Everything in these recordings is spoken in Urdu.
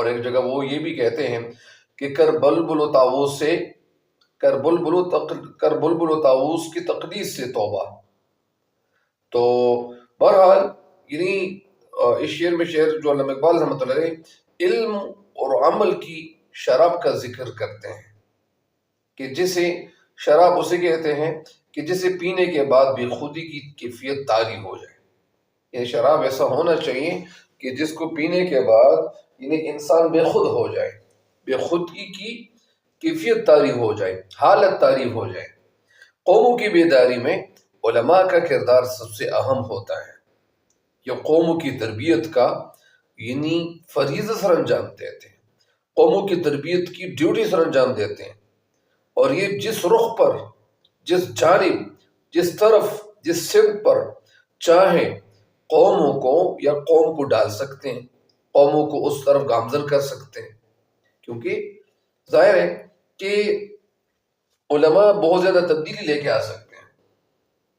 اور ایک جگہ وہ یہ بھی کہتے ہیں کہ کر بلبل و طاووس کی تقدیس سے توبہ۔ تو بہرحال یعنی اس شعر میں شعر جو علامہ اقبال رحمۃ اللہ علیہ علم اور عمل کی شراب کا ذکر کرتے ہیں کہ جسے شراب اسے کہتے ہیں کہ جسے پینے کے بعد بے خودی کی کیفیت طاری ہو جائے۔ یعنی شراب ایسا ہونا چاہیے کہ جس کو پینے کے بعد یعنی انسان بے خود ہو جائے، بے خودی کی کیفیت طاری ہو جائے، حالت طاری ہو جائے۔ قوموں کی بیداری میں علماء کا کردار سب سے اہم ہوتا ہے۔ یہ قوموں کی تربیت کا یعنی فریضہ سر انجام دیتے ہیں، قوموں کی تربیت کی ڈیوٹی سر انجام دیتے ہیں، اور یہ جس رخ پر، جس جانب، جس طرف، جس سمت پر چاہے قوموں کو یا قوم کو ڈال سکتے ہیں، قوموں کو اس طرف گامزن کر سکتے ہیں۔ کیونکہ ظاہر ہے کہ علماء بہت زیادہ تبدیلی لے کے آ سکتے ہیں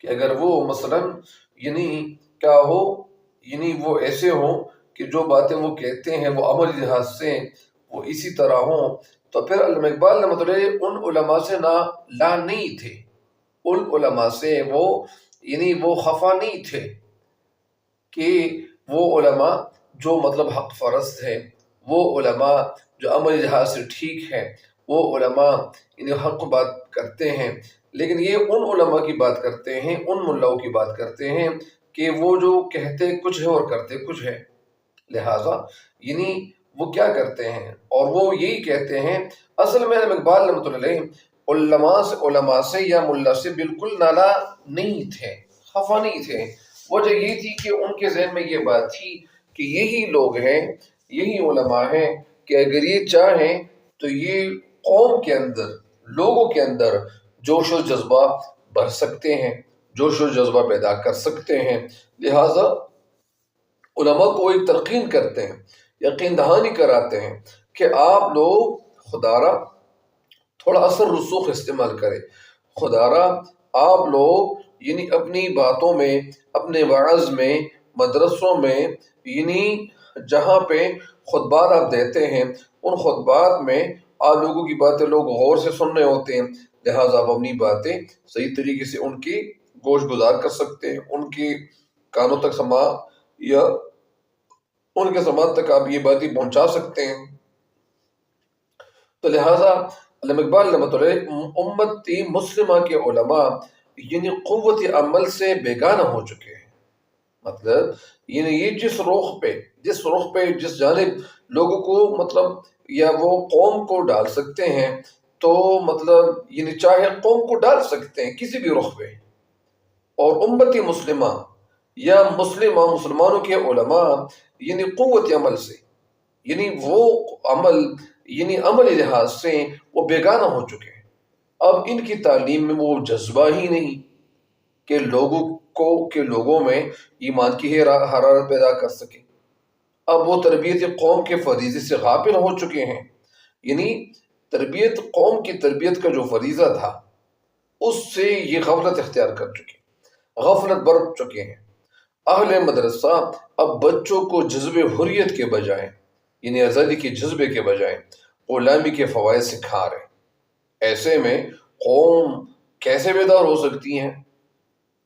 کہ اگر وہ مثلاً یعنی کیا ہو، یعنی وہ ایسے ہوں کہ جو باتیں وہ کہتے ہیں وہ عملی لحاظ سے وہ اسی طرح ہوں، تو پھر علامہ اقبال رحمۃ اللہ علیہ ان علماء سے لا نہیں تھے، ان علماء سے وہ یعنی وہ خفا نہیں تھے کہ وہ علماء جو مطلب حق پرست ہے، وہ علماء جو عملی لحاظ سے ٹھیک ہے، وہ علماء یعنی حق بات کرتے ہیں، لیکن یہ ان علماء کی بات کرتے ہیں، ان ملاؤں کی بات کرتے ہیں کہ وہ جو کہتے کچھ ہے اور کرتے کچھ ہے۔ لہٰذا یعنی وہ کیا کرتے ہیں اور وہ یہی کہتے ہیں۔ اصل میں علامہ اقبال رحمۃ اللہ علیہ علماء سے یا ملا سے بالکل نالا نہیں تھے، خفا نہیں تھے۔ وجہ یہ تھی کہ ان کے ذہن میں یہ بات تھی کہ یہی لوگ ہیں، یہی علماء ہیں کہ اگر یہ چاہیں تو یہ قوم کے اندر، لوگوں کے اندر جوش و جذبہ بھر سکتے ہیں، جوش و جذبہ پیدا کر سکتے ہیں۔ لہٰذا علماء کو ایک تلقین کرتے ہیں، یقین دہانی کراتے ہیں کہ آپ لوگ خدارہ تھوڑا اثر رسوخ استعمال کریں، خدارہ آپ لوگ یعنی اپنی باتوں میں، اپنے وعظ میں، مدرسوں میں، یعنی جہاں پہ خطبات آپ دیتے ہیں ان خطبات میں آپ لوگوں کی باتیں لوگ غور سے سن رہے ہوتے ہیں، لہٰذا آپ اپنی باتیں صحیح طریقے سے ان کی گوش گزار کر سکتے ہیں، ان کی کانوں تک یا ان کے سماعت تک آپ یہ باتیں پہنچا سکتے ہیں۔ تو لہٰذا علامہ اقبال رحمۃ اللہ امتی مسلمہ کے علماء یعنی قوت عمل سے بیگانہ ہو چکے ہیں۔ مطلب یعنی یہ جس رخ پہ جس جانب لوگوں کو مطلب یا وہ قوم کو ڈال سکتے ہیں، تو مطلب یعنی چاہے قوم کو ڈال سکتے ہیں کسی بھی رخ پہ، اور امتی مسلمہ یا مسلمانوں کے علماء یعنی قوت عمل سے یعنی وہ عملی لحاظ سے وہ بیگانہ ہو چکے ہیں۔ اب ان کی تعلیم میں وہ جذبہ ہی نہیں کہ لوگوں میں ایمان کی حرارت پیدا کر سکے۔ اب وہ تربیت قوم کے فریضے سے غافل ہو چکے ہیں، یعنی قوم کی تربیت کا جو فریضہ تھا اس سے یہ غفلت اختیار کر چکے، غفلت برت چکے ہیں۔ اہل مدرسہ اب بچوں کو جذب حریت کے بجائے یعنی آزادی کے جذبے کے بجائے غلامی کے فوائد سکھا رہے ہیں۔ ایسے میں قوم کیسے بیدار ہو سکتی ہیں؟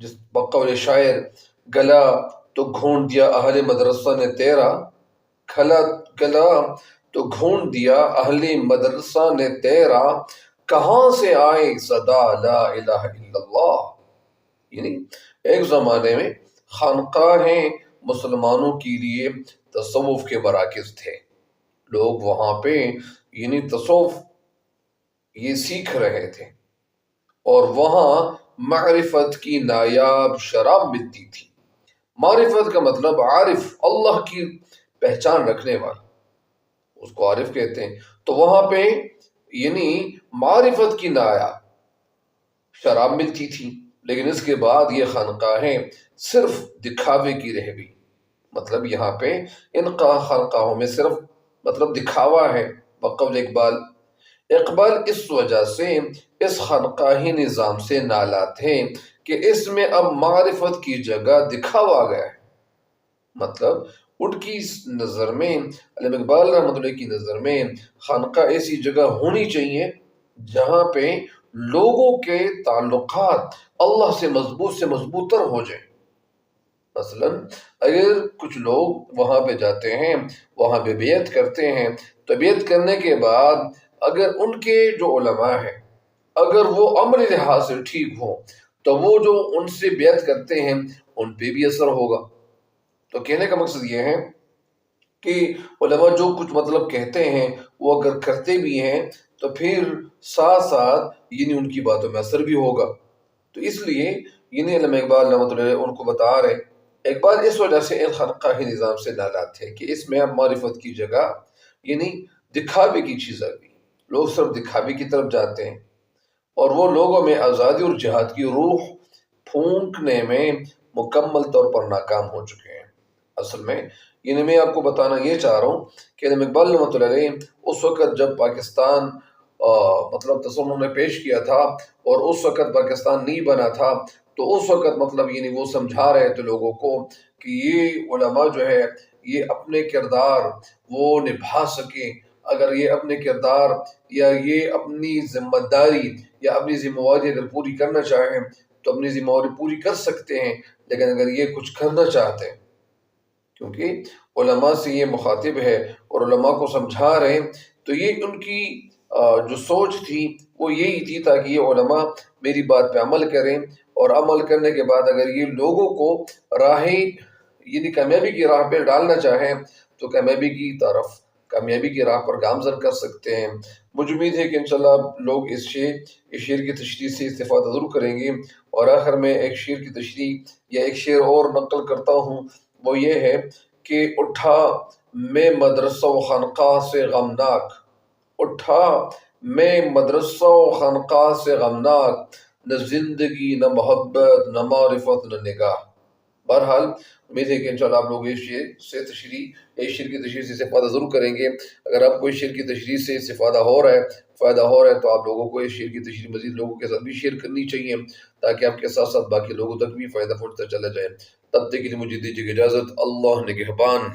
جس بقول شاعر گلا تو گھونٹ دیا اہل مدرسہ نے تیرا، گلا تو گھونٹ دیا اہل مدرسہ نے تیرا، کہاں سے آئے صدا لا الہ الا اللہ۔ یعنی ایک زمانے میں خانقاہیں مسلمانوں کے لیے تصوف کے مراکز تھے، لوگ وہاں پہ یعنی تصوف یہ سیکھ رہے تھے، اور وہاں معرفت کی نایاب شراب ملتی تھی۔ معرفت کا مطلب عارف، اللہ کی پہچان رکھنے والا، اس کو عارف کہتے ہیں۔ تو وہاں پہ یعنی معرفت کی نایاب شراب ملتی تھی، لیکن اس کے بعد یہ خانقاہیں صرف دکھاوے کی رہ گئی۔ مطلب یہاں پہ ان خانقاہوں میں صرف مطلب دکھاوا ہے۔ بقول اقبال اس وجہ سے اس خانقاہی نظام سے نالا تھے کہ اس میں اب معرفت کی جگہ دکھاوا گیا ہے۔ مطلب ان کی نظر میں، علامہ اقبال رحمۃ اللہ کی نظر میں، خانقاہ ایسی جگہ ہونی چاہیے جہاں پہ لوگوں کے تعلقات اللہ سے مضبوط تر ہو جائیں۔ مثلا اگر کچھ لوگ وہاں پہ جاتے ہیں، وہاں پہ بیعت کرتے ہیں، تو بیعت کرنے کے بعد اگر ان کے جو علماء ہیں اگر وہ عملی لحاظ سے ٹھیک ہوں تو وہ جو ان سے بیعت کرتے ہیں ان پہ بھی اثر ہوگا۔ تو کہنے کا مقصد یہ ہے کہ علماء جو کچھ مطلب کہتے ہیں وہ اگر کرتے بھی ہیں تو پھر ساتھ ساتھ یعنی ان کی باتوں میں اثر بھی ہوگا۔ تو اس لیے یعنی علامہ اقبال رحمۃ اللہ علیہ ان کو بتا رہے، اقبال اس وجہ سے ان خانقاہی نظام سے ناراض تھے کہ اس میں اب معرفت کی جگہ یعنی دکھاوے کی چیز آ گئی، لوگ صرف دکھاوے کی طرف جاتے ہیں، اور وہ لوگوں میں آزادی اور جہاد کی روح پھونکنے میں مکمل طور پر ناکام ہو چکے ہیں۔ اصل میں یعنی میں آپ کو بتانا یہ چاہ رہا ہوں کہ علامہ اقبال رحمۃ اللہ علیہ اس وقت جب پاکستان مطلب تصور نے پیش کیا تھا اور اس وقت پاکستان نہیں بنا تھا، تو اس وقت مطلب یعنی وہ سمجھا رہے تھے لوگوں کو کہ یہ علماء جو ہے یہ اپنے کردار وہ نبھا سکیں، اگر یہ اپنے کردار یا یہ اپنی ذمہ داری یا اپنی ذمہ داری اگر پوری کرنا چاہیں تو اپنی ذمہ داری پوری کر سکتے ہیں، لیکن اگر یہ کچھ کرنا چاہتے ہیں، کیونکہ علماء سے یہ مخاطب ہے اور علماء کو سمجھا رہے ہیں، تو یہ ان کی جو سوچ تھی وہ یہی تھی تاکہ یہ علماء میری بات پہ عمل کریں، اور عمل کرنے کے بعد اگر یہ لوگوں کو راہ یعنی کامیابی کی راہ پہ ڈالنا چاہیں تو کامیابی کی راہ پر گامزن کر سکتے ہیں۔ مجھے امید ہے کہ انشاءاللہ لوگ اس شعر کی تشریح سے استفادہ ضرور کریں گے۔ اور آخر میں ایک شعر کی تشریح یا ایک شعر اور نقل کرتا ہوں، وہ یہ ہے کہ اٹھا میں مدرسہ و خانقاہ سے غمناک، اٹھا میں مدرسہ و خانقاہ سے غمناک، نہ زندگی نہ محبت نہ معرفت نہ نگاہ۔ بہرحال امید ہے کہ انشاءاللہ آپ لوگ اس شعر کی تشریح سے استفادہ ضرور کریں گے۔ اگر آپ کو اس شعر کی تشریح سے استفادہ ہو رہا ہے، فائدہ ہو رہا ہے، تو آپ لوگوں کو اس شعر کی تشریح مزید لوگوں کے ساتھ بھی شیئر کرنی چاہیے تاکہ آپ کے ساتھ ساتھ باقی لوگوں تک بھی فائدہ پہنچتا چلا جائے۔ تب تک کے لیے مجھے دیجیے اجازت، اللہ نگہبان۔